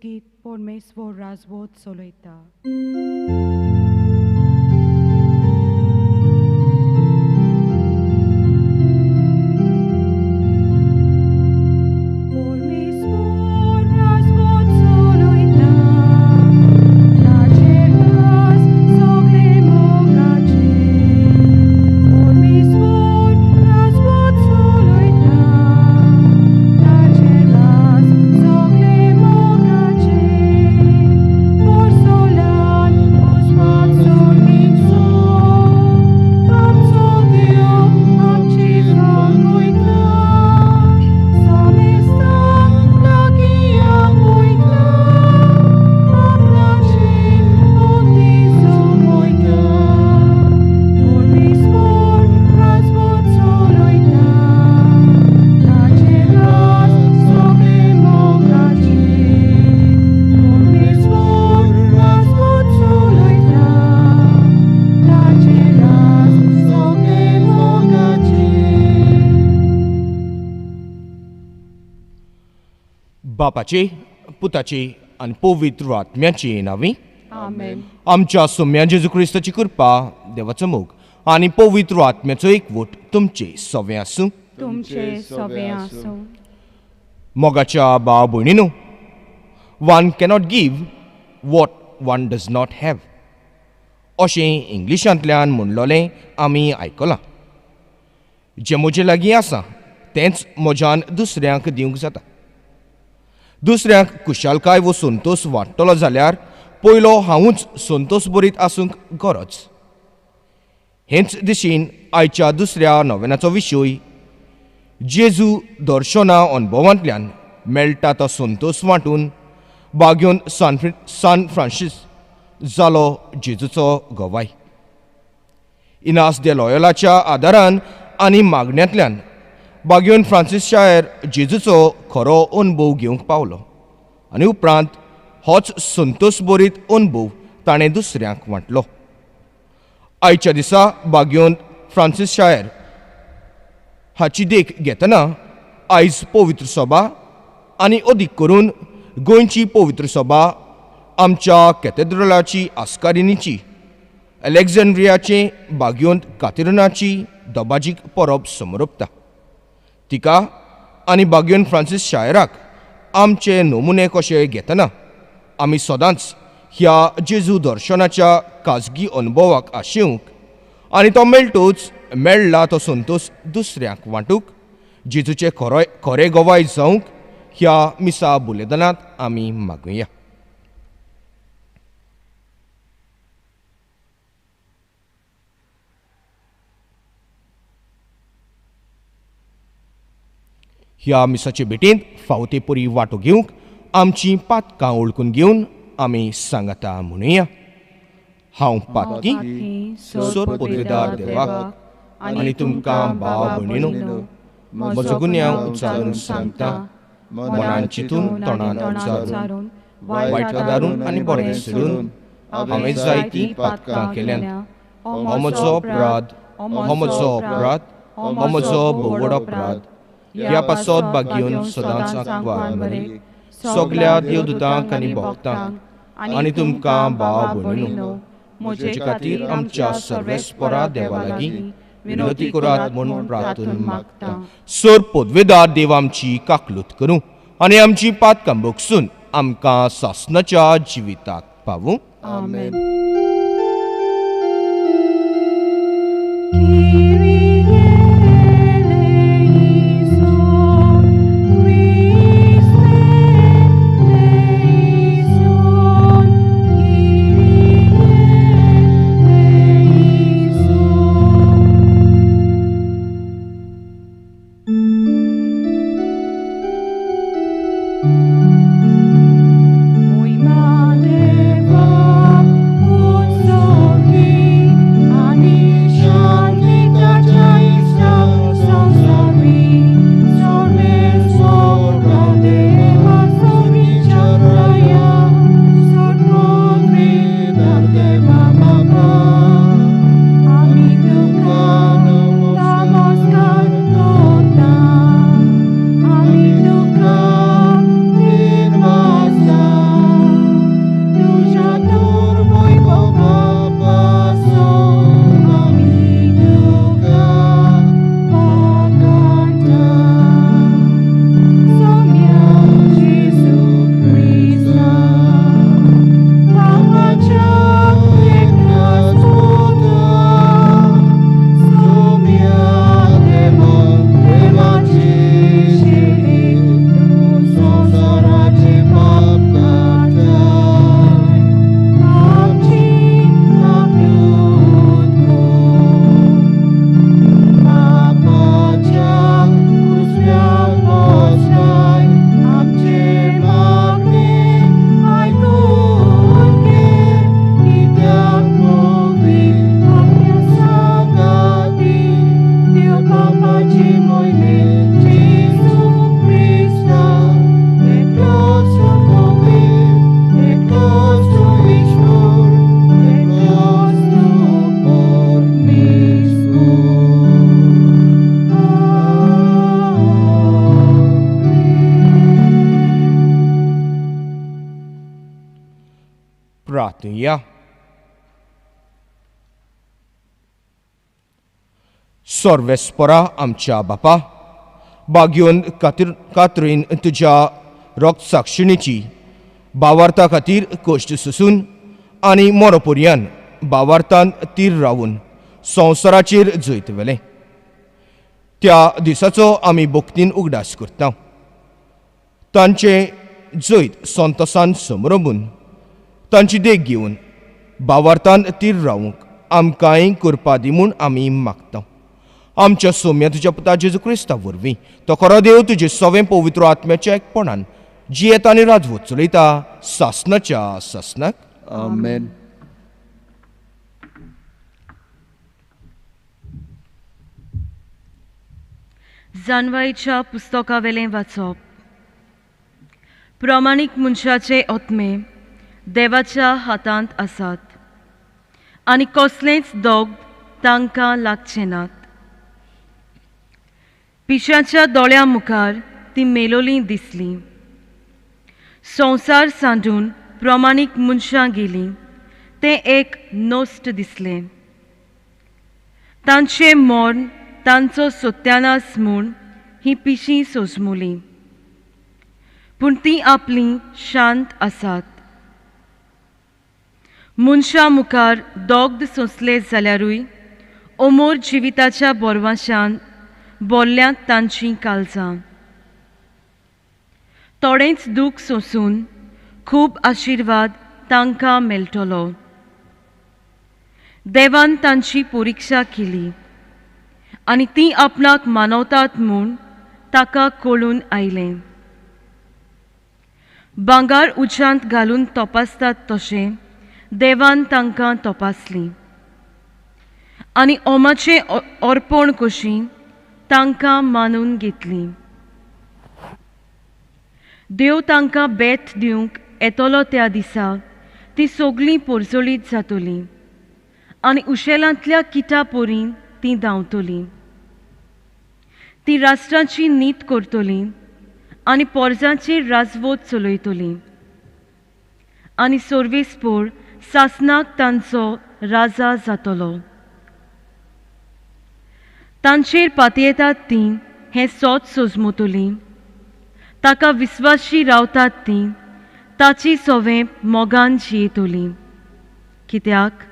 गीत परमेश्वर राजवोत चलयता. बापाचे, पुताचे आणि पवित्र आत्म्याचे नावे. आमेन. आमच्या सोम्या जेजू ख्रिस्ताची कृपा, देवाचो मोग आणि पवित्र आत्म्याचो एकवट तुमचे सवे आसूं. तुमचे सवे आसूं. मोगाच्या भाव भयणीनो, one cannot give what one does not have अशें इंग्लिशांतल्यान म्हणलोलें आमी आयकलां. जें म्हजे लागीं आसा तेंच म्हज्यान दुसऱ्यांक दिवंक जाता. दुसऱ्यांक कुशालकाय वो संतोश वाडटलो जाल्यार पयलो हांवूच संतोश भरीत आसूंक गरज. हेच दिशेन आयच्या दुसऱ्या नोवेनाचो विशय जेजू दर्शना अनुभवांतल्यान मेळटा तो संतोश वांटून बागेवन सान फ्रांसीस जालो जेजूचो गवाय. इनास दे लॉयलाच्या आदारान आनी मागण्यांतल्यान बागेवन फ्रांसीस शायर जेजूचो खरो अनुभव घेवंक पावलो आनी उपरांत होच संतोश भरीत अनुभव ताणें दुसऱ्यांक वांटलो. आयच्या दिसा बागेवन फ्रांसीस शायर हाची देख घेतना आयज पवित्र सभा आनी अदीक करून गोंयची पवित्र सभा आमच्या कॅथेड्रलाची आस्कारिणीची अलेक्झांड्रियाचे बागेवन कातिरनाची दोबाजीक परब समोरपता. तिका आनी बागेवन फ्रांसीस शायराक आमचे नमुने कशे घेतना आमी सदांच ह्या जेजू दर्शनाच्या खाजगी अनुभवाक आशेवंक आनी तो मेळटोच मेळ्ळा तो संतोश दुसऱ्यांक वांटूंक जेजूचे खरे गवाय जावंक ह्या मिसा बुलेदनांत आमी मागुया. ह्या मिसाचे भेटेंत फावते परी वांटो घेवंक आमची पातकां ओळखून घेवन आमी सांगाता म्हणुया. हांव पातकी सोर पोतरेदार देवाक आनी तुमकां भाव भयणीनो, म्हजो गुन्यांव उच्चारून सांगता, मनान चिंतून तोंडान उच्चारून वायट दारून आनी बरें सोडून हांवें जायतीं पातकां केल्यांत. हो म्हजो अपराध, हो म्हजो अपराध, हो म्हजो भोवड अपराध. ह्या पासत बागेवन सदांच आंकवार मरे सगल्या देवदूतांक आनी भक्तांक आनी तुमकां भाव भयणीनो, म्हजे खातीर आमच्या सर्वेस्परा देवा लागीं विनोती करात म्हूण प्रार्थून मागता. सोर पदवेदार देव आमची काकलूत करूं आनी आमची पातकां भोगसून आमकां सासणाच्या जिविताक पावूं. आमेन. Mój ma dewa, प्रार्थूया. सर्वेस्परा आमच्या बापा, बागयोन कातरीन तुज्या रक्तसाक्षिणीची भावार्था खातीर कश्ट सोसून आनी मरपर्यंत भावार्थान तीर रावून संवसाराचेर जैत वेलें. त्या दिसाचो आमी भक्तीन उगडास करता. तांचे जैत संतोसान समरंभून तांची देख घेवन भावार्थान तीर रावूंक आमकांय करपा दी म्हूण आमी मागता. आमच्या सौम्य तुज्या पुता जेजू क्रिस्ता वरवीं तो खरो देव तुजे सवें पवित्र आत्म्याच्या एकपणान जियेता आनी राजवत चलयता सासनाच्या सासनाक. आमेन. जानवाईच्या पुस्तकावेलें वाचप. प्रामाणीक मनशाचे आत्मे देवाच्या हातांत आसात आनी कसलेंच दोग तांकां लागचे नात. पिशाच्या दोळ्या मुखार ती मेलोलीं दिसलीं. संवसार सांडून प्रामाणीक मनशां गेलीं तें एक नोस्ट दिसलें. तांचें मरण तांचो सत्यानास म्हूण ही पिशीं सोजमुलीं, पूण तीं आपलीं शांत आसात. मनशां मुखार दोग सोंसले जाल्यारूय अमोर जिविताच्या बोरवाशान बोल्ल्यांत तांचीं काळजां. थोडेंच दूख सोंसून खूब आशिर्वाद तांकां मेळटलो. देवान तांची परिक्षा केली आनी तीं आपणाक मानवतात म्हूण ताका कळून आयलें. भांगार उज्यांत घालून तपासतात तशें देवान तांकां तपासलीं आनी ओमाचें अर्पण कशीं तांकां मानून घेतलीं. देव तांकां बेत दिवंक येतलो त्या दिसा तीं सगळीं पोरजोळीत जातलीं आनी उशेलांतल्या किटा पोरीं तीं धांवतलीं. तीं राष्ट्राची नीत करतलीं आनी पोरजांचेर राजवट चलयतलीं आनी सर्वेस्पोर सासनाक तांचो राजा जातलो. तांचेर पातयेतात तीं हें सोत सोजमतलीं. ताका विस्वाशी रावतात तीं ताची सवें मोगान जियेतलीं. कित्याक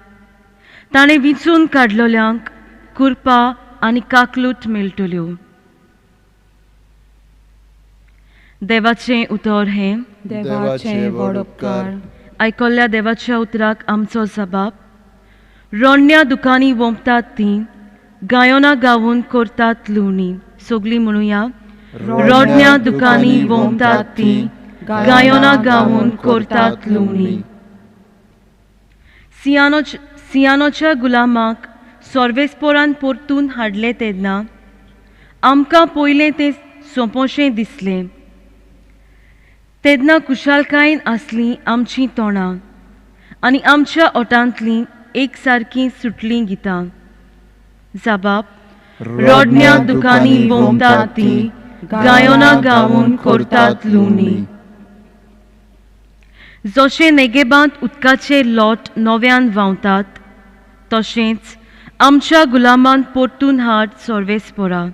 ताणें विचून काडलेल्यांक कृपा आनी काकलूट मेळटल्यो. देवाचें उतर हें. देवाचे व्हड उपकार. आयकल्ल्या देवाच्या उतराक आमचो जबाब. रोडण्या दुकानी वोंपतात तीं गायोनां गावून करतात लुवणी. सगळीं म्हणुया. रोडण्या दुकानी वोंपतात तीं गायोनां गावून करतात लुवणी. सियानोच्या गुलामाक सर्वेस्पोरान परतून हाडले तेन्ना आमकां पयलें तें सोंपोशें दिसलें. तेन्ना कुशालकायेन आसलीं आमचीं तोंडां आनी आमच्या ओठांतलीं एक सारकीं सुटलीं गितां. जबाब. रोडण्या दुकानी वोंपतात तीं गायोनां गावून करतात लुवणी. जशें नेगेबांत उदकाचे लोट नव्यान व्हांवतात तशेंच आमच्या गुलामान परतून हाड सर्वेस्पोरा.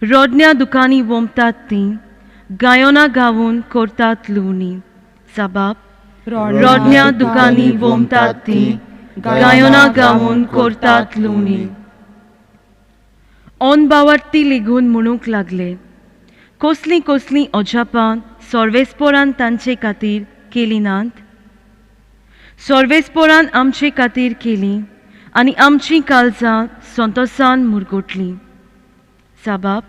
रोडण्या दुकानी वोंपतात तीं गायोनां गावून करतात लुवणी. जबाब. रोडण्या दुकानी वोंपतात तीं गायोनां गावून करतात लुवणी. ओन बावार्थी लेगून म्हणूंक लागले. कसलीं कसलीं अजापां सर्वेस्पोरान तांचे खातीर केलीं नात. सर्वेस्पोरान आमचे खातीर केलीं आनी आमचीं काळजां संतोशान मुरगोटलीं. जबाब.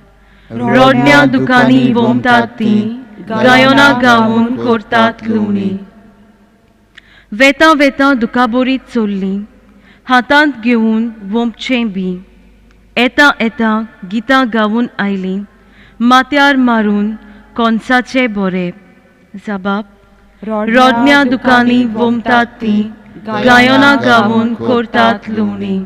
रोडण्या दुकानी वोंपतात तीं गायोनां गावून करतात लुवणी. वेतां वेतां दुकाबोरीत चोरलीं हातांत घेवन वोंपचें बी. येता येता गितां गावून आयलीं माथ्यार मारून कोणसाचे बरे. जबाब. रोडण्या दुकानी वोंपतात तीं गायोनां गावून करतात लुवणी.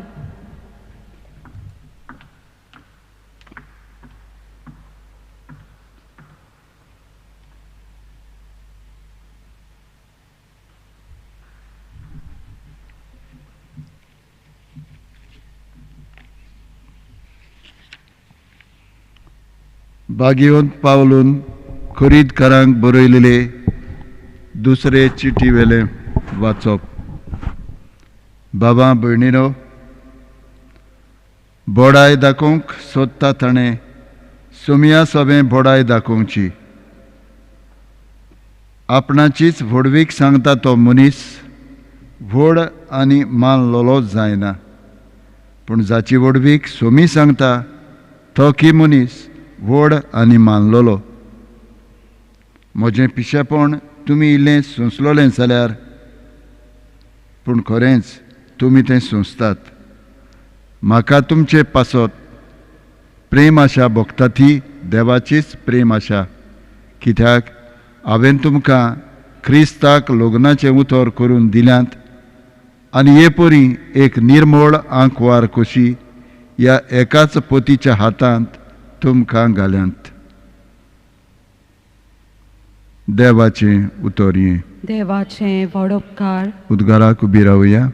बागेवंत पावलून खरीदकारांक बरयलेले दुसरे चिटी वेले वाचप. बाबा भयणीनो, बोडाय दाखोवंक सोदता ताणें सोमया सोबें बोडाय दाखोवची. आपणाचीच व्हडवीक सांगता तो मनीस व्हड आनी मान लोलो जायना, पूण जाची व्हडवीक सोमी सांगता तो की मनीस व्हड आनी मानलोलो. म्हजें पिशेपण तुमी इल्लें सोंसलोलें जाल्यार, पूण खरेंच तुमी तें सोंसतात. म्हाका तुमचे पासत प्रेम आशा भोगता ती देवाचीच प्रेम आशा, कित्याक हांवें तुमकां क्रिस्ताक लग्नाचें उतर करून दिल्यांत आनी हे परी एक निर्मळ आंकवार कशी ह्या एकाच पोतीच्या हातांत तुमकां घाल्यांत. देवाचें उतर हें. देवाचें व्हड उपकार. उद्गाराक उबी रावया.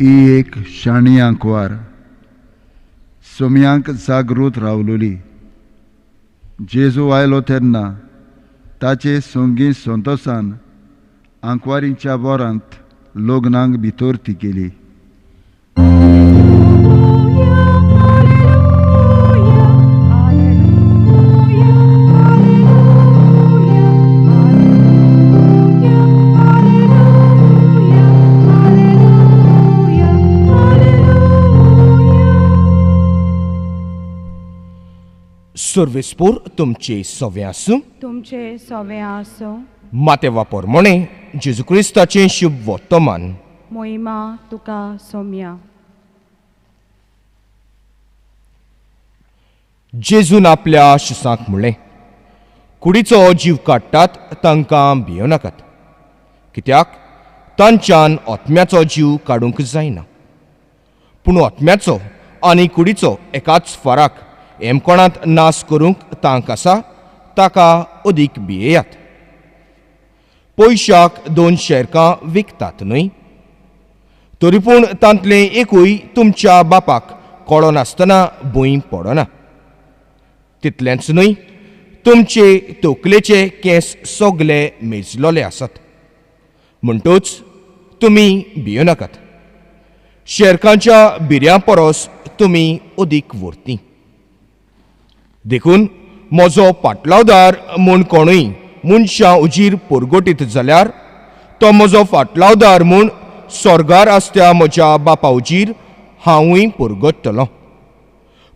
ही एक शाणी आंकवार सोम्यांक जागृत रावलोली. जेजू आयलो तेन्ना ताचे सोंगी संतोसान आंकवारीच्या वरांत लग्नाक भितर ती गेली. सर्वेस्पोर तुमचे सवे आसूं. तुमचे सवे आसूं. मातेवा पोरमोणे जेजू क्रिस्ताचें शुभ वर्तमान. मोहिमा तुका सोम्या. जेजून आपल्या शिसांक म्हणलें, कुडीचो जीव काडटात तांकां भियो नाकात, कित्याक तांच्यान आत्म्याचो जीव काडूंक जायना. पूण आत्म्याचो आनी कुडीचो एकाच फराक हेमकोणांत नास करूंक तांक आसा, ताका अदीक भियेयात. पयशाक 2 शेरकां विकतात न्हय, तरी पूण तांतलें एकूय तुमच्या बापाक कळो नासतना भुंय पडना. तितलेंच न्हय, तुमचे तोकलेचे केंस सगळे मेजलोले आसात. म्हणटूच तुमी भियो नाकात. शेरकांच्या बिऱ्यां परस तुमी अदीक वर्ती. देखून म्हजो फाटलावदार म्हूण कोणूय मनशां उजीर परगटीत जाल्यार तो म्हजो फाटलावदार म्हूण स्वर्गार आसत्या म्हज्या बापा उजीर हांवूय परगटतलों.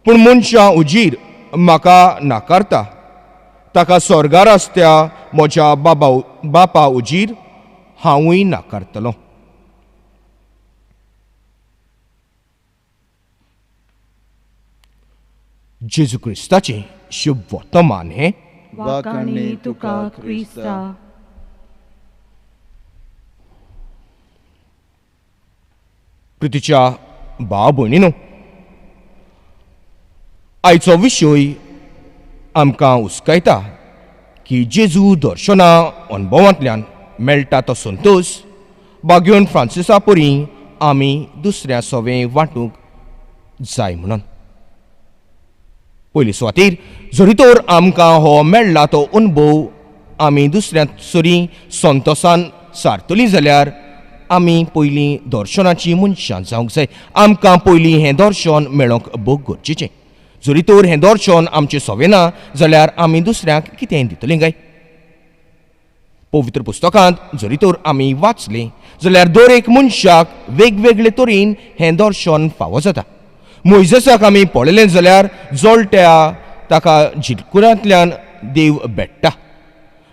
पूण मनशां उजीर म्हाका नाकारता, ताका स्वर्गार आसत्या म्हज्या बापा उजीर हांवूय नाकारतलों. जेजू क्रिस्ताचें शुभ वर्तमान हें. वाकाणी तुका क्रिस्ता. प्रितीच्या भाव भयणीनो, आयचो विशय आमकां हुस्कायता की जेजू दर्शनां अणभवांतल्यान मेळटा तो संतोश बागेवन फ्रांसिसा परी आमी दुसऱ्या सवें वांटूंक जाय म्हणून. पयली सुवातेर जरी तर आमकां हो मेळ्ळा तो अनुभव आमी दुसऱ्या सरी संतोशान सारतलीं जाल्यार आमी पयलीं दर्शनाची मनशां जावंक जाय. आमकां पयलीं हें दर्शन मेळोंक भोग गरजेचें. जरी तर हें दर्शन आमचें सवें ना जाल्यार आमी दुसऱ्याक कितें दितलीं काय. पवित्र पुस्तकांत जरी तर आमी वाचलें जाल्यार दर एक मनशाक वेगवेगळे तरेन हें दर्शन फावो जाता. मोइसेसाक आमी पळयलें जाल्यार जोलट्या ताका झिलकुरांतल्यान देव भेटता.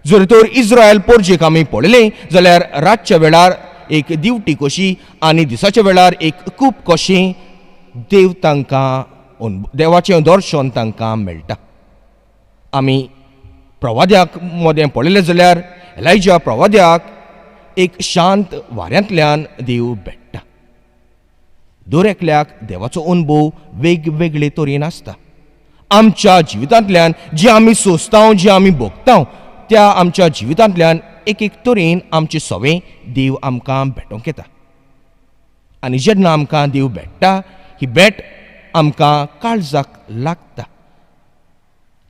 जर तर इस्रायल पोरजेक आमी पळयलें जाल्यार रातच्या वेळार एक दिवटी कशी आनी दिसाच्या वेळार एक कूप कशें देव तांकां देवाचें दर्शन तांकां मेळटा. आमी प्रवाद्याक मोदें पळयलें जाल्यार एलायजा प्रवाद्याक एक शांत वाऱ्यांतल्यान देव भेटटा. दर एकल्याक देवाचो अनुभव वेगवेगळे तरेन आसता. आमच्या जिवितांतल्यान जे आमी सोंसता, जे आमी भोगता, त्या आमच्या जिवितांतल्यान एक एक तरेन आमचे सवे देव आमकां भेटोवंक येता. आनी जेन्ना आमकां देव भेटटा, ही भेट आमकां काळजाक लागता.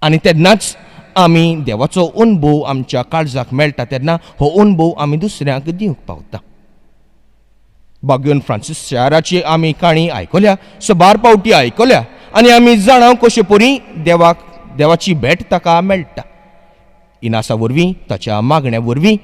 आनी तेन्नाच आमी देवाचो अनुभव आमच्या काळजाक मेळटा तेन्ना हो अनुभव आमी दुसऱ्यांक दिवंक पावता. बागोवन फ्रांसीस शाराची आमी काणी आयकल्या, सबार पावटी आयकल्या, आनी आमी जाणा कशे परी देवाची भेट ताका मेळटा. इनासा वरवीं, ताच्या मागण्या वरवीं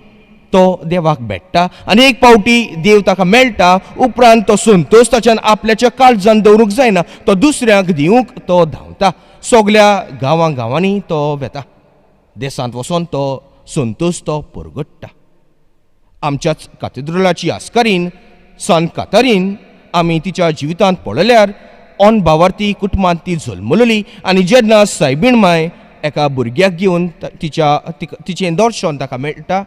तो देवाक भेटटा, आनी एक पावटी देव ताका मेळटा उपरांत तो संतोश ताच्यान आपल्याच्या काळजान दवरूंक जायना, तो दुसऱ्यांक दिवंक तो धांवता. सगल्या गांवांनी तो वेता. देसांत वचोन तो संतोश तो परगट्टा. आमच्याच काथेद्रलाची आस्कारीन सान कातारीन आमी तिच्या जिवितांत पळयल्यार ऑन भावार्थी कुटुंबांत ती जल्मलेली, आनी जेन्ना सायबीण माय एका भुरग्याक घेवन तिचें दर्शन ताका मेळटा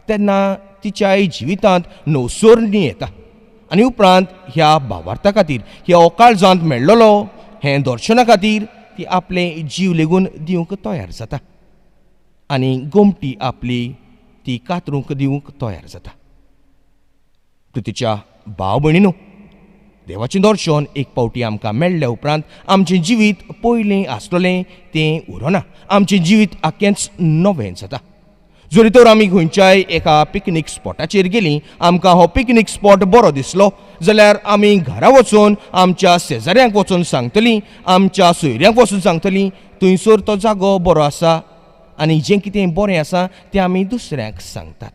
तेन्ना तिच्या जिवितांत नवसोरणी येता. आनी उपरांत ह्या भावार्था खातीर, ह्या काळजांत मेळ्ळलो हें दर्शना खातीर ती आपले जीव लेगून दिवंक तयार जाता. आनी गोमटी आपली ती कातरूंक दिवंक तयार जाता. तिच्या भाव भयणीनो, देवाचें दर्शन एक पावटी आमकां मेळ्ळ्या उपरांत आमचें जिवीत पयलें आसलेलें तें उरना. आमचें जिवीत आख्खेंच नवें जाता. जरी तर आमी खंयच्याय एका पिकनीक स्पॉटाचेर गेलीं, आमकां हो पिकनीक स्पॉट बरो दिसलो जाल्यार आमी घरा वचून आमच्या शेजाऱ्यांक वचून सांगतलीं, आमच्या सोयऱ्यांक वचून सांगतलीं थंयसर तो जागो बरो आसा, आनी जें कितें बरें आसा तें आमी दुसऱ्यांक सांगतात.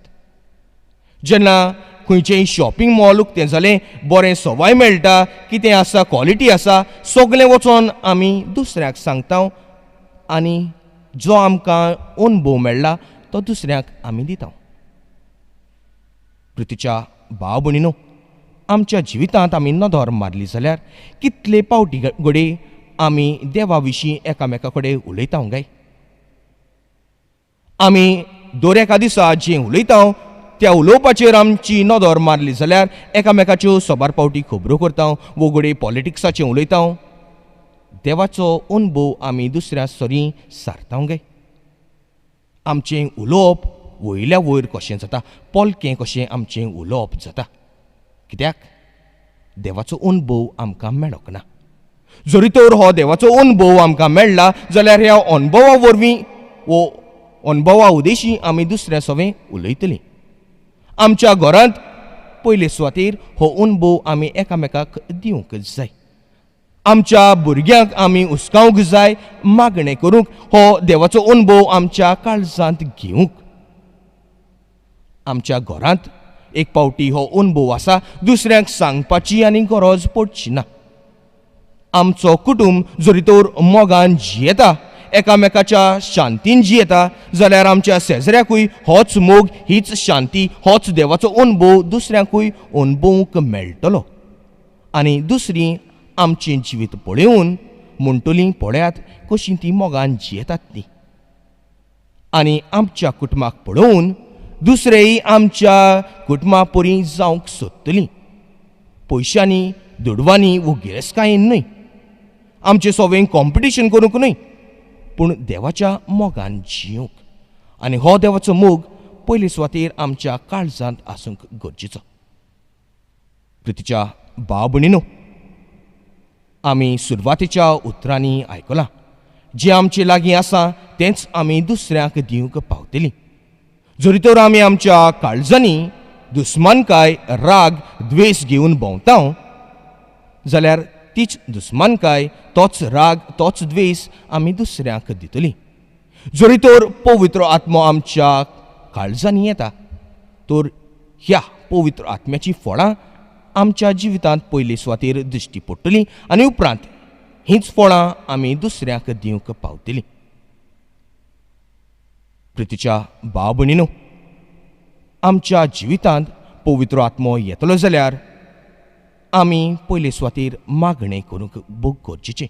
जेन्ना खंयचेंय शॉपिंग मॉल उक्तें जालें, बरें सवाय मेळटा, कितें आसा, क्वॉलिटी आसा, सगळें वचोन आमी दुसऱ्याक सांगता, आनी जो आमकां अनुभव मेळ्ळा तो दुसऱ्याक आमी दिता. प्रितीच्या भाव भयणीनो, आमच्या जिवितांत आमी नदर मारली जाल्यार कितले पावटी घडये आमी देवा विशीं एकामेका कडेन उलयता काय? आमी दर एका दिसा जें उलयता त्या उलोवपाचेर आमची नदर मारली जाल्यार एकामेकाच्यो सबार पावटी खबरो करता, वो घडये पॉलिटिक्साचें उलयता. देवाचो अनुभव आमी दुसऱ्या सरी सारता काय? आमचें उलोवप वयल्या वयर कशें जाता, पोलकें कशें आमचें उलोवप जाता. कित्याक देवाचो अनुभव आमकां मेळोंक ना. जरी तर हो देवाचो अनुभव आमकां मेळ्ळा जाल्यार ह्या अनुभवा वरवीं वो अनुभवा उदेशी आमी दुसऱ्या सवें उलयतलीं. आमच्या घरांत पयले सुवातेर हो अनुभव आमी एकामेकाक दिवंक जाय. आमच्या भुरग्यांक आमी हुस्कावंक जाय, मागणें करूंक, हो देवाचो अनुभव आमच्या काळजांत घेवंक. आमच्या घरांत एक पावटी हो अनुभव आसा, दुसऱ्यांक सांगपाची आनी गरज पडची ना. आमचो कुटुंब जरी तर मोगान जियेता, एकामेकाच्या शांतीन जियेता, जाल्यार आमच्या शेजाऱ्याकूय होच मोग, हीच शांती, होच देवाचो अनुभव दुसऱ्यांकूय अनुभवूंक मेळटलो. आनी दुसरीं आमचें जिवीत पळयोवन म्हणटलीं पळयात कशीं तीं मोगान जियेतात तीं. आनी आमच्या कुटुंबाक पळोवन दुसरेय आमच्या कुटुंबा परी जावंक सोदतलीं. पयशांनी, दुडवांनी वो गिरेस्कायेन न्हय, आमचें सवें कॉम्पिटिशन करूंक न्हय, पूण देवाच्या मोगान जियोंक. आनी हो देवाचो मोग पयले सुवातेर आमच्या काळजांत आसूंक गरजेचो. प्रितीच्या भाव भयणीनो, आमी सुरवातेच्या उतरांनी आयकलां, जें आमचे लागीं आसा तेंच आमी दुसऱ्यांक दिवंक पावतलीं. जरी तर आमी आमच्या काळजांनी दुस्मानकाय, राग, द्वेश घेवन भोंवता जाल्यार तीच दुस्मानकाय, तोच राग, तोच द्वेश आमी दुसऱ्यांक दितलीं. जरी तर पवित्र आत्मो आमच्या काळजांनी येता तर ह्या पवित्र आत्म्याची फळां आमच्या जिवितांत पयले सुवातेर दिश्टी पडटलीं, आनी उपरांत हींच फळां आमी दुसऱ्यांक दिवंक पावतलीं. प्रितीच्या भाव भयणीनो, आमच्या जिवितांत पवित्र आत्मो येतलो जाल्यार आमी पयले सुवातेर मागणें करूंक खूब गरजेचें.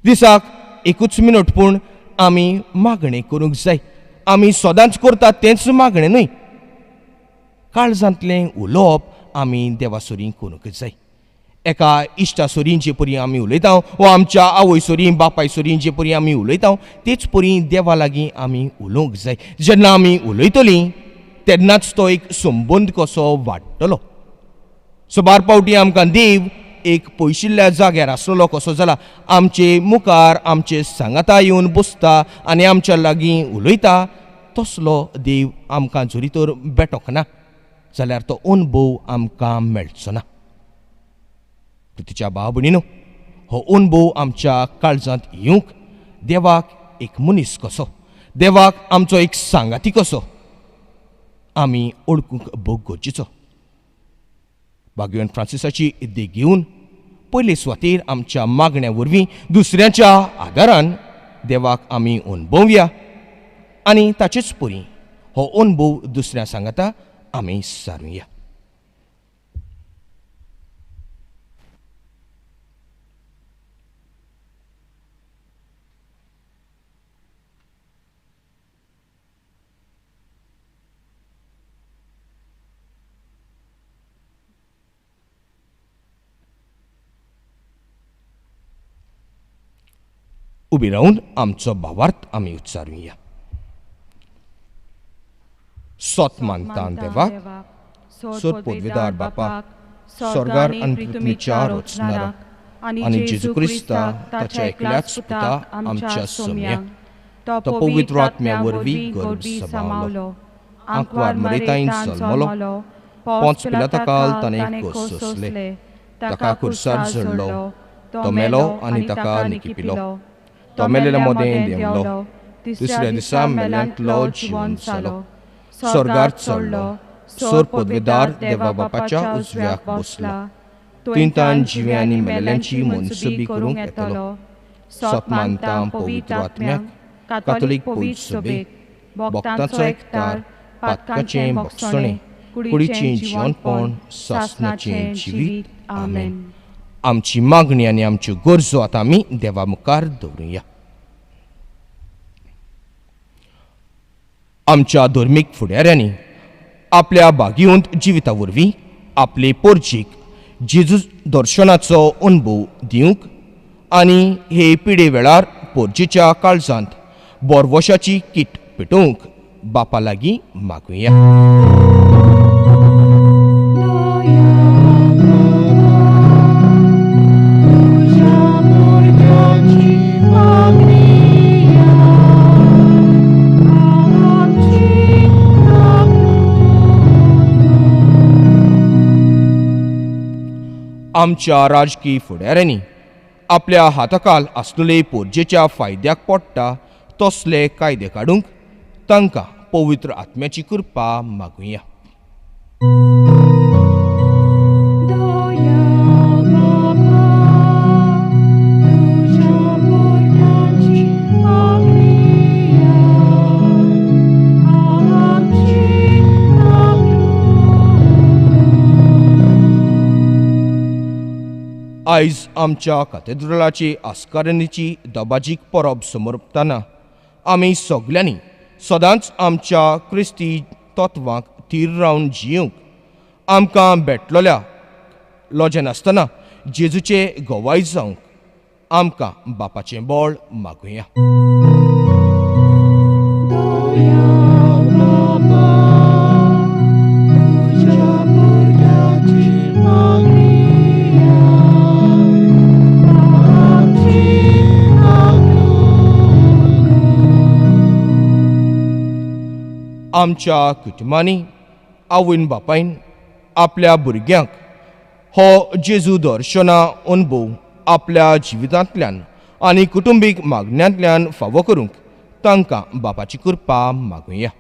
दिसाक 1 मिनट पूण आमी मागणें करूंक जाय. आमी सदांच करतात तेंच मागणें न्हय, काळजांतलें उलोवप आमी देवासोरी करूंकच जाय. एका इश्टासोरी जे परी आमी उलयता वा आमच्या आवयसोरी बापायसोरी जे परी आमी उलयता तेच परी देवा लागीं आमी उलोवंक जाय. जेन्ना आमी उलयतलीं तेन्नाच तो एक संबंद कसो वाडटलो. सुमार पावटी आमकां देव एक पयशिल्ल्या जाग्यार आसलेलो कसो जाला आमचे मुखार आमचे सांगाता येवन बसता आनी आमच्या लागीं उलयता, तसलो देव आमकां जरी तर बेटोक ना जाल्यार तो अनुभव आमकां मेळचो ना. तुच्या भाव भयणीनो, हो अनुभव आमच्या काळजांत येवंक देवाक एक मनीस कसो, देवाक आमचो एक सांगाती कसो आमी ओळखूंक भोग गरजेचो. भाग्यवान फ्रांसिसाची देख घेवन पयले सुवातेर आमच्या मागण्या वरवीं दुसऱ्याच्या आदारान देवाक आमी अणभवया आनी ताचेच परी हो अणभव दुसऱ्या सांगाता आमी सारूया. उबी रावन आमचो भावार्थ आमी उच्चारुया. सोत मानतान देवाक, सोत पोदविदार बापाक, स्वर्गार आनी पृथ्वीच्या रचणाराक आनी जेजू क्रिस्ताक ताच्या एकल्याच पुताक आमच्या सोम्याक तो पवित्र आत्म्या वरवीं गर्भ सांबाळलो, आंकवार मरेतायन जल्मलो, पोंच पिलाताकाल ताणें खोस सोंसले, ताका खुर्सार झडलो, तो मेलो आनी ताका निकिपिलो, तो मेलेल्या मोदें देंवलो, तिसऱ्या दिसा मेल्यांतलो जिवन जालो, स्वर्गार चडलो, सोर पदवेदार देवा बापाच्या उजव्याक बसला, थंय तान जिव्या आनी मेलेल्यांची मनसुबी करूंक येतलो. सोत मानतां पवित्र आत्म्याक, कातोलीक पवित्र सभेक, भक्तांचो एकठार, पातकाचें भक्षणें, कुडीचें जिवनपण, सासणाचें जिवीत. आमेन. आमची मागणी आनी आमच्यो गरजो आतां आमी देवा मुखार दवरुया. आमच्या धर्मीक फुडाऱ्यांनी आपल्या भागिवंत जिविता वरवीं आपले पोरचीक जेजू दर्शनाचो अनुभव दिवंक आनी हे पिडे वेळार पोरचेच्या काळजांत बोरवोशाची कीट पेटोवंक बापा लागीं मागुया. आमच्या राजकीय फुडाऱ्यांनी आपल्या हाताखाल आसलेले पोरजेच्या फायद्याक पडटा तसले कायदे काडूंक तांकां पवित्र आत्म्याची कृपा मागुया. आयज आमच्या कॅथेड्रलाची आस्कारणीची दबाजीक परब समोरताना आमी सगल्यांनी सदांच आमच्या क्रिस्ती तत्वांक थीर रावन जियोंक आमकां भेटलेल्या लॉजे नासतना जेजूचे गवाय जावंक आमकां बापाचें बळ मागुया. आमच्या कुटुंबांनी आवयन बापायन आपल्या भुरग्यांक हो जेजू दर्शना अनुभव आपल्या जिवितांतल्यान आनी कुटुंबीक मागण्यांतल्यान फावो करूंक तांकां बापाची कृपा मागुया.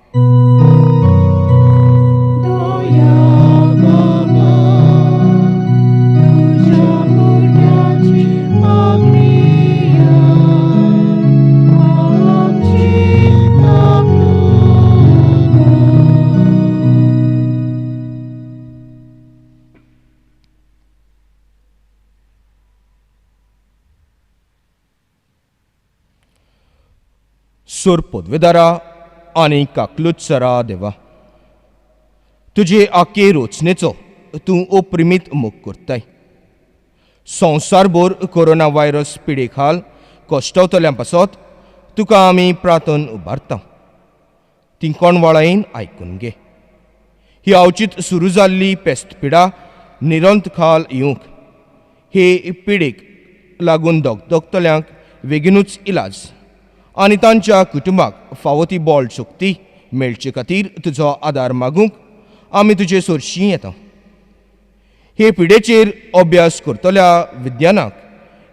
सोर पदवेदारा आनी काकलुत्सरा देवा, तुजे आखे रोचनेचो तूं ओप्रिमीत मोग करताय. संवसारभर कोरोना व्हायरस पिडे खाल कश्टवतल्यां पासत तुका आमी प्रार्थन उबारता. ती कोणवाळायेन आयकून घे. ही अवचित सुरू जाल्ली पेस्त पिडा निरंत खाल येवंक, हे पिडेक लागून दोगतल्यांक बेगीनूच इलाज आनी तांच्या कुटुंबाक फावो ती बोळ शक्ती मेळचे खातीर तुजो आदार मागूंक आमी तुजे सोरशीं येता. हे पिडेचेर अभ्यास करतल्या विद्यानाक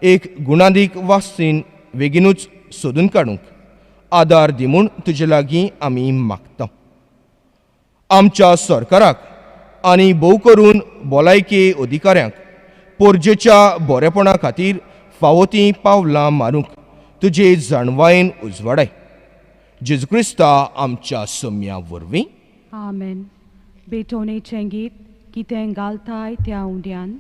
एक गुणादीक वासीन बेगीनूच सोदून काडूंक आदार दी म्हूण तुजे लागीं आमी मागता. आमच्या सरकाराक आनी भोव करून भलायकी अधिकाऱ्यांक पोरजेच्या बरेपणा खातीर फावो तीं पावलां मारूंक तुजे जाणवायेन उजवाडाय. जेजू क्रिस्ता आमच्या सोम्या वरवीं. आमेन. बेटोनेचें गीत कितें घालताय त्या उंड्यान.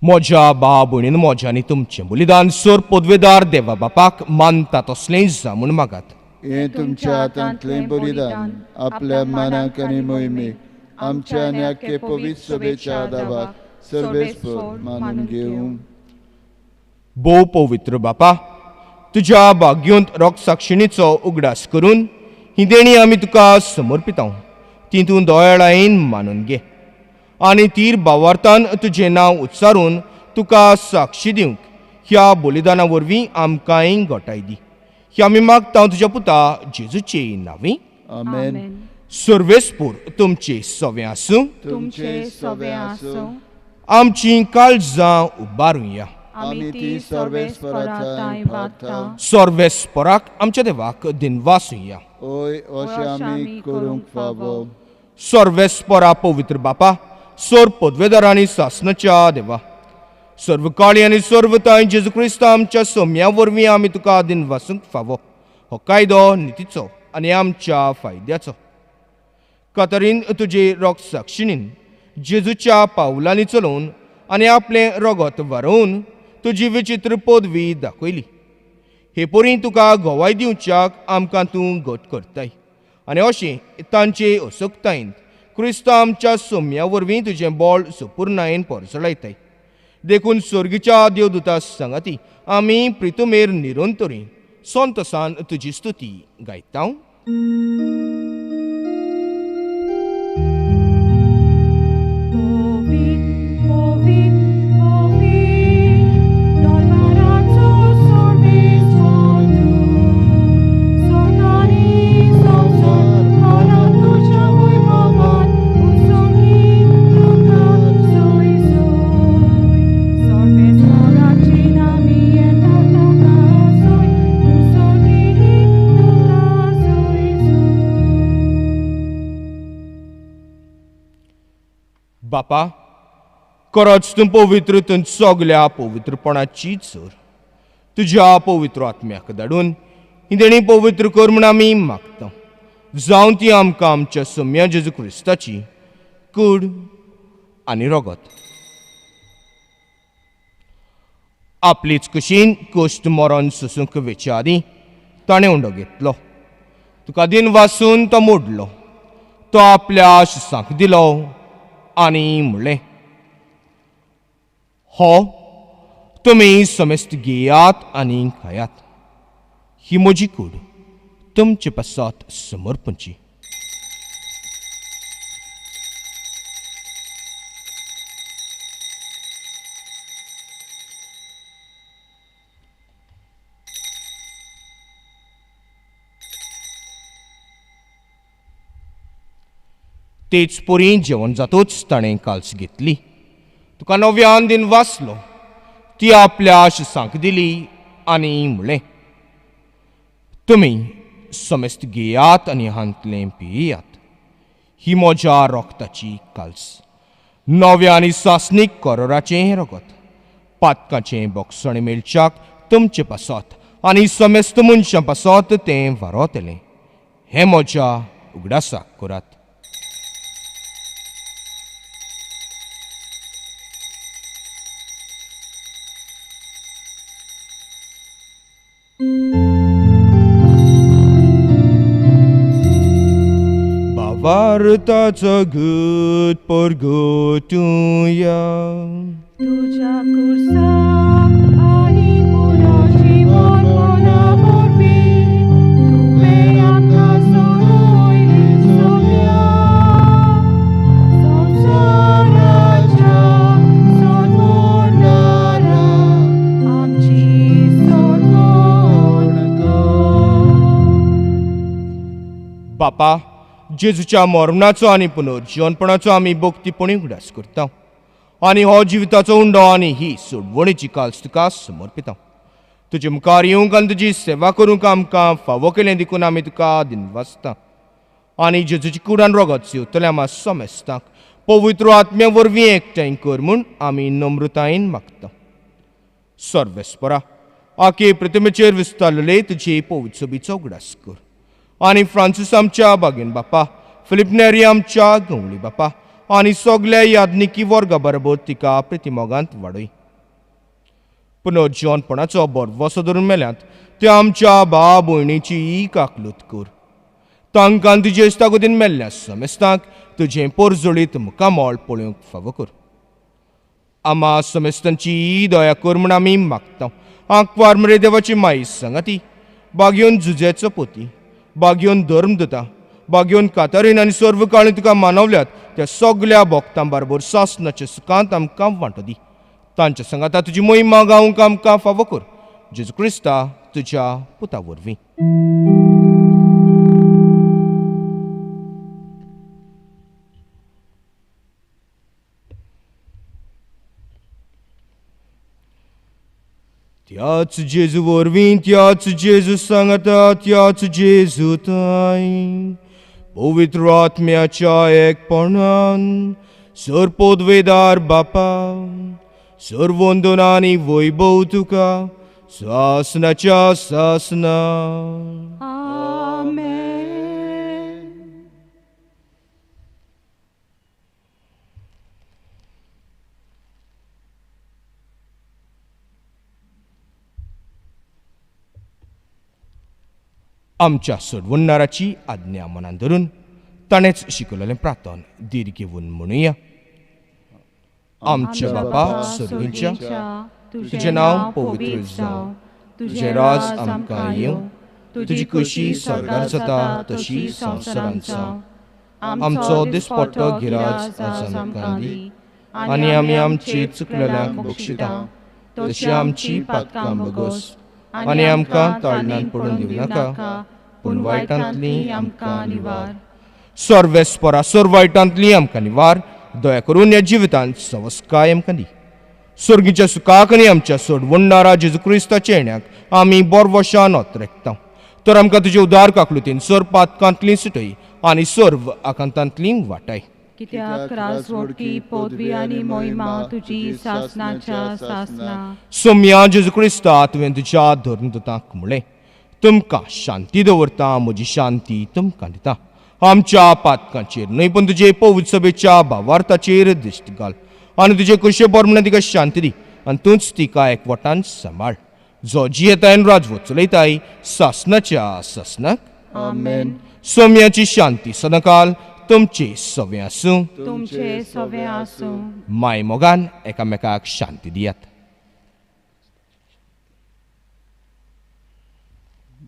म्हज्या भाव भयणीन मोज्यांनी तुमचें बलिदान सोर पदवेदार देवा बापाक मानता तसलें जा म्हूण मागात. हे तुमच्या हातांतलें बलिदान आपल्या मनाक आनी मोहिमेक आमच्या आनी आख्खे पवित्र सभेच्या आदाराक सर्वेस्पर मानून घेवं. भोव पवित्र बापा, तुज्या भाग्योंत रोगसाक्षिणीचो उगडास करून ही देणी आमी तुका समर्पिता. ती तूं दोळायेन मानून घे आनी तीर भावार्थान तुजें नांव उच्चारून तुका साक्षी दिवंक ह्या बलिदाना वरवीं आमकांय घोटाय दी. ही आमी मागता तुज्या पुता जेजूचे नांवी. आमेन. सर्वेस्पूर तुमचे सवें आसूं. तुमचे सवें आसूं. आमचीं काळजां उबारुया. आमी ती सर्वेस्पराताय मागता. सर्वेस्पराक आमच्या देवाक दिनवासुया. ओय अशें आमी करूंक फावो. सर्वेस्परा पवित्र बापा, सोर पदवेदारांनी सासणाच्या देवा, सर्व काळी आनी सर्वताय जेजू क्रिस्त आमच्या सोम्या वरवीं आमी तुका दिनवासूंक फावो. हो कायदो नितीचो आनी आमच्या फायद्याचो. कातरीन तुजे रोगसाक्षिणीन जेजूच्या पावलांनी चलोवन आनी आपलें रगत वारोवन तुजी विचित्र पदवी दाखयली. हे परी तुका गोवाय दिवच्याक आमकां तूं घट करताय आनी अशें तांचे असोक्तायेन क्रिस्त आमच्या सोम्या वरवीं तुजें बोळ सुपूर्णायेन परसळायताय. देखून स्वर्गीच्या देवदूता सांगाती आमी प्रितुमेर निरंतरी संतोसान तुजी स्तुती गायता. बापा, खरोच तूं पवित्र तूं सगल्या पवित्रपणाची चर. तुज्या पवित्र आत्म्याक धाडून ही देणी पवित्र कर म्हूण आमी मागता. जावं ती आमकां आमच्या सोम्या जेजू क्रिस्ताची कूड आनी रगत आपलीच कुशीन कोश्ट मरण सुसूंक विचारी ताणें उंडो घेतलो. तुका दिन वाचून तो मोडलो. तो आपल्या शिसांक दिलो आनी म्हणलें, हो तुमी समेस्त घेयात आनी खायात. ही म्हजी कूड तुमचे पासत समर्पणची. तेच पोरी जेवण जातूच ताणें काल्स घेतली. तुका नव्यान दिन वाचलो. ती आपल्या शिसांक दिली आनी म्हणलें, तुमी समेस्त घेयात आनी हांतलें पियेयात. ही म्हज्या रोगताची काल्स, नव्या आनी सासणीक कोरोराचें रगत, पातकाचें बोगसणें मेलच्याक तुमचे पासत आनी समेस्त मनशां पासत तें वारोतलें. हें म्हज्या उगडासाक करात. Vartaचा good परगोटूया. तुझ्या कुर्सा आणि पुन्हा जीवन मनावरवी तुवें आमकां सोडून सोडल्या. संवसाराच्या सोडवणारा आमची सोडवण कर. बापा, जेजूच्या मरणाचो आनी पुनर्जीवनपणाचो आमी भोक्तीपणी उगडास करता आनी हो जिविताचो उंडो आनी ही सोडवणेची काल्स तुका समर्पिता. तुजे मुखार येवंक आनी तुजी सेवा करूंक आमकां फावो केलें देखून आमी तुका दिनवासता. आनी जेजूची कुडान रगत सेवतल्या आमा समेस्तांक पवित्र आत्म्या वरवीं एकठांय कर म्हूण आमी नम्रतायेन मागता. सर्वेस्परा, आखे प्रतिमेचेर विस्तारलेले तुजे पवित्र सोबीचो उगडास कर. आनी फ्रांसीस आमच्या बागेन बापा, फिलिप नेरी आमच्या गवळी बापा आनी सगल्या यादनिकी वर्गा बरोबर तिका प्रतिमोगांत वाडय. पुनर्जीवनपणाचो बरवो धरून मेल्यांत त्या आमच्या भाव भयणीची काकलूत कर. तांकां तुजे इश्टागतीन मेल्ल्या समेस्तांक तुजें परजोळीत मुखामोळ पळोवंक फावो कर. आमा समेस्तांची दया कर म्हूण आमी मागता. आंकवार मरे देवाची माई सांगाती, बागयोन जुजेचो पोती, बागयोन धर्मदता, बागयोन कातारीन आनी सर्व काळी तुका मानवल्यात त्या सगल्या भोगतां बरोबर सासणाच्या सुखांत आमकां वांटो दी. तांच्या सांगाता तुजी मोहिमा गावंक आमकां फावो कर. जेजू क्रिस्ता तुज्या पुता वरवीं. त्याच जेजू वरवीं, त्याच जेजू सांगता, त्याच जेजू ताय पवित्र आत्म्याच्या एकपणान सरपोदवेदार बापा, सर्वोंदन आनी वैभव तुका सासनाच्या सासना. आमेन. आमच्या सोडवणाराची आज्ञा मनान धरून ताणेंच शिकवलेलें प्रार्थन दीर घेवन म्हणुया. आमच्या बापा सर्वींच्या, तुजें नांव पवित्र जावं, तुजें राज आमकां येवं, तुजी कशी स्वर्गार जाता तशी संवसारांत जावं. आमचो दिसपट्टो गिराज आज आमकां दी आनी आमी आमची चुकलेल्यांक बक्षिता तशी आमची पातकां बगोस आनी आमकां ताळण्यान पडून दिवं नाका, पूण वायटांतली आमकां निवार. सर्वेस्परा, वायटांतली आमकां निवार. दया करून ह्या जिवितांत सवस्काय आमकां दी. सर्गीच्या सुखाक आनी आमच्या सोडवणारा जेजू क्रिस्ताच्या येण्याक आमी बरवशान ओतरेकता. तर आमकां तुजे उदार काकलुतीन सर पातकांतली सुटय आनी सर्व आकांतांतली वाटाय. कित्याक रासवडकी पदवी आनी मोहिमा तुजी सासनाच्या सासना. सोम्या जेजू क्रिस्ता, तुवें तुज्या धर्मदूतांक म्हणलें, तुमकां शांती दवरता, म्हजी शांती तुमकां दिता. आमच्या पातकांचेर न्हय पूण तुजे पवित्र सभेच्या भावार्थाचेर दिश्ट घाल आनी तुजे कशे बरमणे तिका शांती दी आनी तूंच तिका एकवटान सांबाळ जो जियेतायन राजवट चलयताय सासनाच्या सासनाक आमेन. सोम्याची शांती सदांकाल तुमचे सवे आसूं. तुमचे सवे आसूं. माय मोगान एकामेकाक शांती दियात.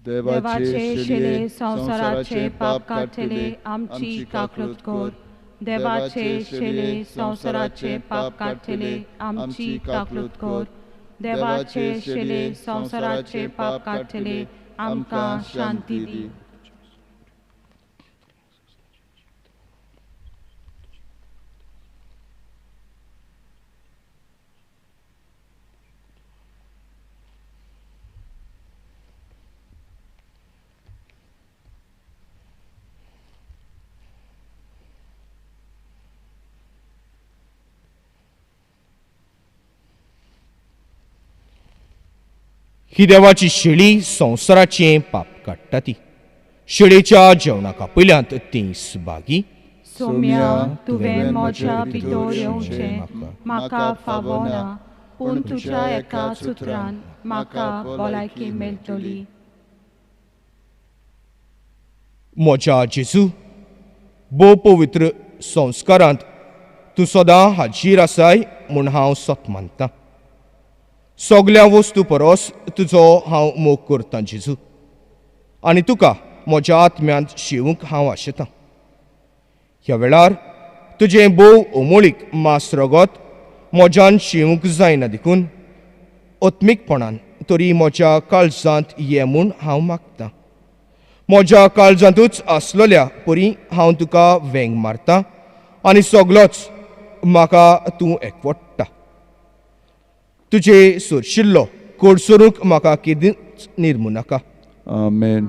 देवाचे शेले संसाराचे पाप काढलेले आमची काकलूत कोर. देवाचे शेले संसाराचे पाप काढलेले आमची काकलूत कोर. देवाचे शेले संसाराचे पाप काढलेले आमकां शांती दी. ही देवाची शेळी संसाराचें पाप काडटा ती. शेळेच्या जेवणाका पयल्यांत ती सुभागी. सोम्या तुवें म्हज्या भितर येवचें म्हाका फावो ना, पूण तुज्या एका सुत्रान म्हाका भलायकी मेळटली. म्हज्या जेजू, भोव पवित्र संस्कारांत तूं सदां हाजीर आसाय म्हूण हांव सत मानतां. सगळ्या वस्तू परस तुजो हांव मोग करतां जेजू, आनी तुका म्हज्या आत्म्यांत शिवूंक हांव आशेतां. ह्या वेळार तुजें भोव ओमोळीक मास रगत म्हज्यान शिवूंक जायना देखून ओत्मीकपणान तरी म्हज्या काळजांत ये म्हूण हांव मागतां. म्हज्या काळजांतूच आसलेल्या परी हांव तुका वेंग मारतां आनी सगळोच म्हाका तूं एकवटता. तुजे सोरशिल्लो कोडसरूंक म्हाका केदींच निर्मू नाका. आमेन.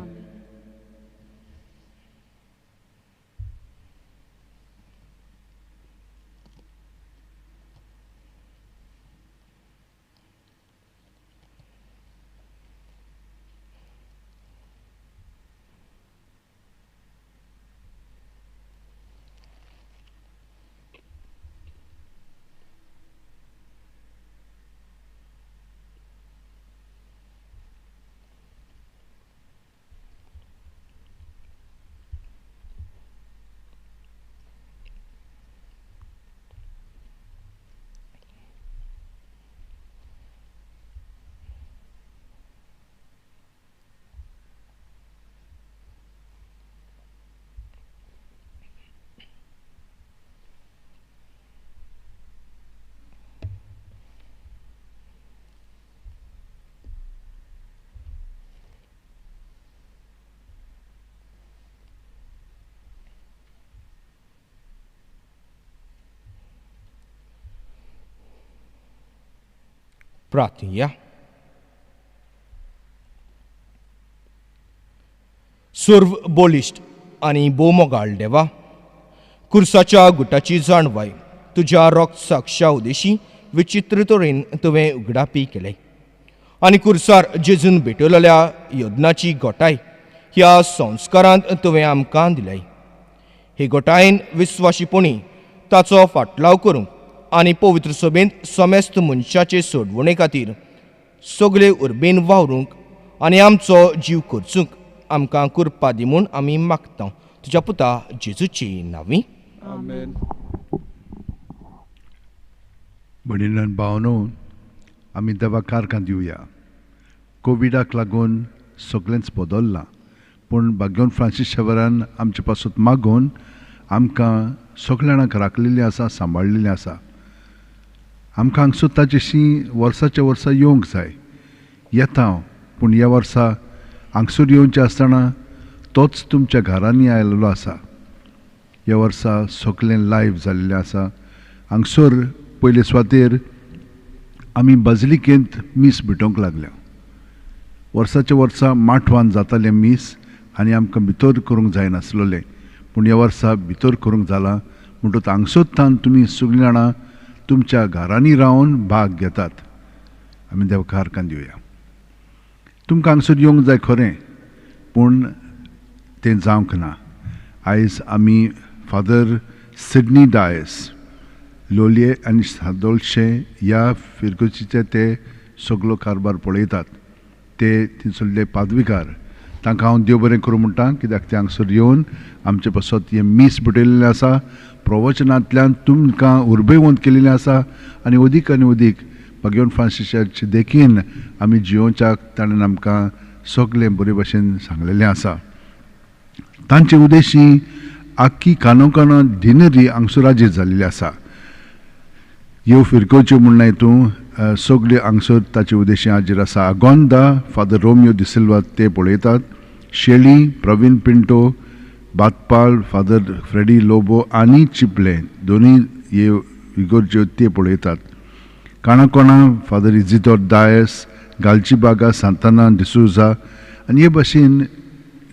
प्रार्थया. सर्व बोलिश्ट आनी बोमोगाळ देवा, कुर्साच्या गुटाची जाणवाय तुज्या रोक्त साक्षा उदेशी विचित्र तरेन तुवें उगडापी केले आनी कुर्सार जेजून भेटलेल्या योजनाची गोटाय ह्या संस्कारांत तुवें आमकां दिल्याय. हे गोटायेन विस्वाशीपणी ताचो फाटलाव करूंक आनी पवित्र सभेंत समेस्त मनशाचे सोडवणे खातीर सगळे उर्बेन वावरूंक आनी आमचो जीव करचूंक आमकां कृपा दी म्हूण आमी मागता तुज्या पुता जेजूची नांवी. आमेन. भणिनान भावनो, आमी देवाक कारकां दिवया. कोविडाक लागून सगळेंच बदल्लां, पूण भाग्यवन फ्रांसीस शेवरान आमचे पासून मागून आमकां सगळ्या जाणांक राखलेलें आसा, सांबाळलेलें आसा. आमकां हांगसर ताचेशी वर्साच्या वर्सा येवंक जाय. येता, पूण ह्या वर्सा हांगसर येवचें आसतना तोच तुमच्या घरांनी आयिल्लो आसा. ह्या वर्सा सगळें लायव्ह जाल्लें आसा. हांगसर पयले सुवातेर आमी बाजिलिकेंत मीस भेटोवंक लागल्या. वर्साच्या वर्सा माठवान जातालें मीस आनी आमकां भितर करूंक जायनासलें, पूण ह्या वर्सा भितर करूंक जालां. म्हणटूच हांगसरतान तुमी सगळीं जाणां तुमच्या घरांनी रावन भाग घेतात. आमी देवाक कारकां दिवया. तुमकां हांगसर येवंक जाय खरें, पूण तें जावंक ना. आयज आमी फादर सिडनी डायस लोलये आनी सादोळशे ह्या फिरकोचीचे ते सगळो कारबार पळयतात. ते थंयसरले पादविकार तांकां हांव देव बरें करूं म्हणटा, कित्याक ते हांगसर येवन आमचे पासत हे मीस भेटयलेलें आसा. प्रवचनांतल्यान तुमकां उर्बेवंत केलेलें आसा आनी अदीक भगवान फ्रांसिसाचे देखीन आमी जियोवच्याक ताणें आमकां सगळें बरे भशेन सांगलेलें आसा. तांचे उद्देशी आख्खी कानो दिनरी हांगसर हाजीर जाल्ली आसा. ह्यो फिरकोच्यो म्हणना हितूं सगळे हांगसर ताचे उद्देशी हाजीर आसा. आगोंदा फादर रोमियो डिसिल्वा ते पळयतात. शेळी प्रवीण पिंटो, बातपाल फादर फ्रेडी लोबो आनी चिपले दोनूय ह्यो इगोर्ज्यो ते पळयतात. काणकोणा फादर इजिदोर दायस, गालचीबागा सांताना डिसुजा आनी हे भशेन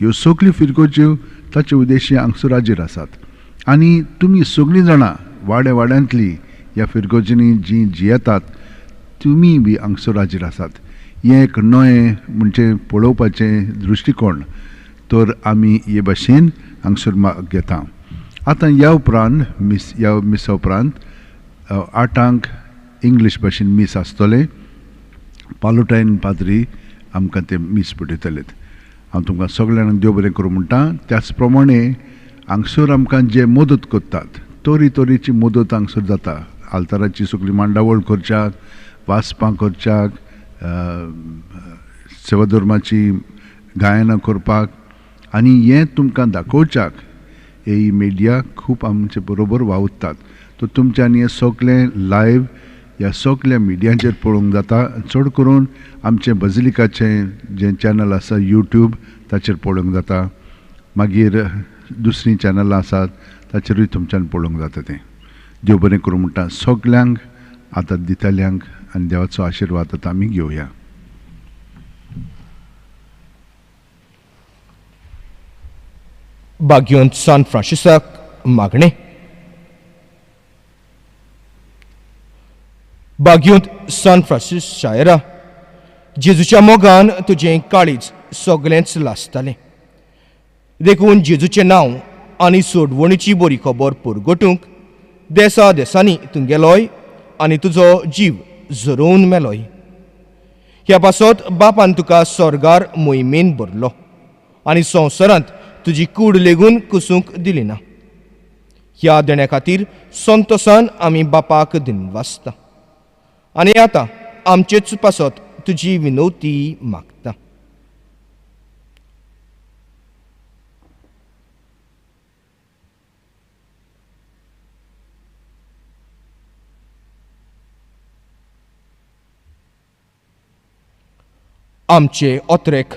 ह्यो सगळ्यो फिरकोच्यो ताचे उद्देशी हांगसर हाजीर आसात. आनी तुमी सगळीं जाणां वाड्यांतली ह्या फिरकोच्यांनी जी जियेतात तुमी बी हांगसर हाजीर आसात. हें एक नवें म्हणजे पळोवपाचें दृश्टीकोण तर आमी हे भशेन हांगसर घेता. आतां ह्या मिसा उपरांत 8 इंग्लीश भाशेन मीस आसतले. पालोटायन पाद्री आमकां ते मीस पटयतले. हांव तुमकां सगळ्यांक देव बरें करूं म्हणटा. त्याच प्रमाणे हांगसर आमकां जे मदत करतात तरेची मदत हांगसर जाता. आल्ताराची सगळी मांडावळ करच्याक, वाचपां करच्याक, सेवाधर्माची गायनां करपाक आनी हें तुमकां दाखोवच्याक ही मिडिया खूब आमचे बरोबर वावुरतात. तो तुमच्यांनी हें सगळें लायव्ह ह्या सगळ्या मिडियांचेर पळोवंक जाता. चड करून आमचें बजिलिकाचें जें चॅनल आसा यूट्यूब ताचेर पळोवंक जाता. मागीर दुसरीं चॅनलां आसात ताचेरूय तुमच्यान पळोवंक जाता. तें देव बरें करूं म्हणटा सगल्यांक आतां दितल्यांक आनी देवाचो आशिर्वाद आतां आमी घेवया. भाग्योंत सान फ्रांसिसाक मागणें. भाग्योंत सान फ्रांसीस शायरा, जेजूच्या मोगान तुजें काळीज सगळेंच लासतालें. देखून जेजूचें नांव आनी सोडवणीची बरी खबर परगटूंक देसांनी तूं गेलोय आनी तुजो जीव झरोवन मेलोय. ह्या पासत बापान तुका स्वर्गार मोहिमेन भरलो आनी संवसारांत तुजी कूड लेगून कुसूंक दिली ना. ह्या देण्या खातीर संतोशान आमी बापाक दिनवासता आनी आतां आमचेच पासत तुजी विनवती मागता. आमचे ओत्रेक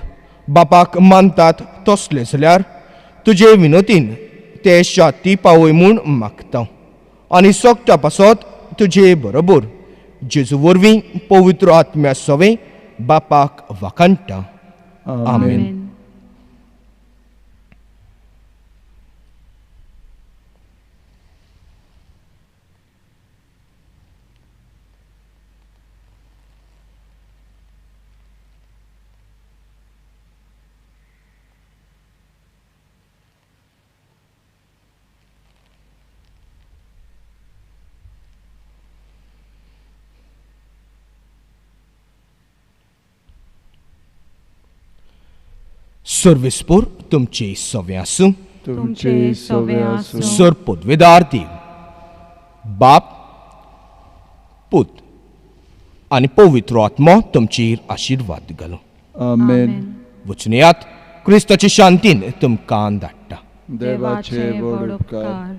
बापाक मानतात तसले जाल्यार तुजे विनोतीन ते शाती पावय म्हूण मागता आनी सोगटा पासत तुजे बरोबर जेजू वरवीं पवित्र आत्म्या सवे बापाक वाखाणटा. आमेन. सर्वेस्पोर तुमचे सवे आसूं. तुमचे सवे आसूं. सर पदवेदार देव, बाप, पूत आनी पवित्र आत्मा तुमचेर आशिर्वाद घालो. आमेन. वचून क्रिस्ताचे शांतीन तुमकां धाडटा. देवाचे व्हड उपकार.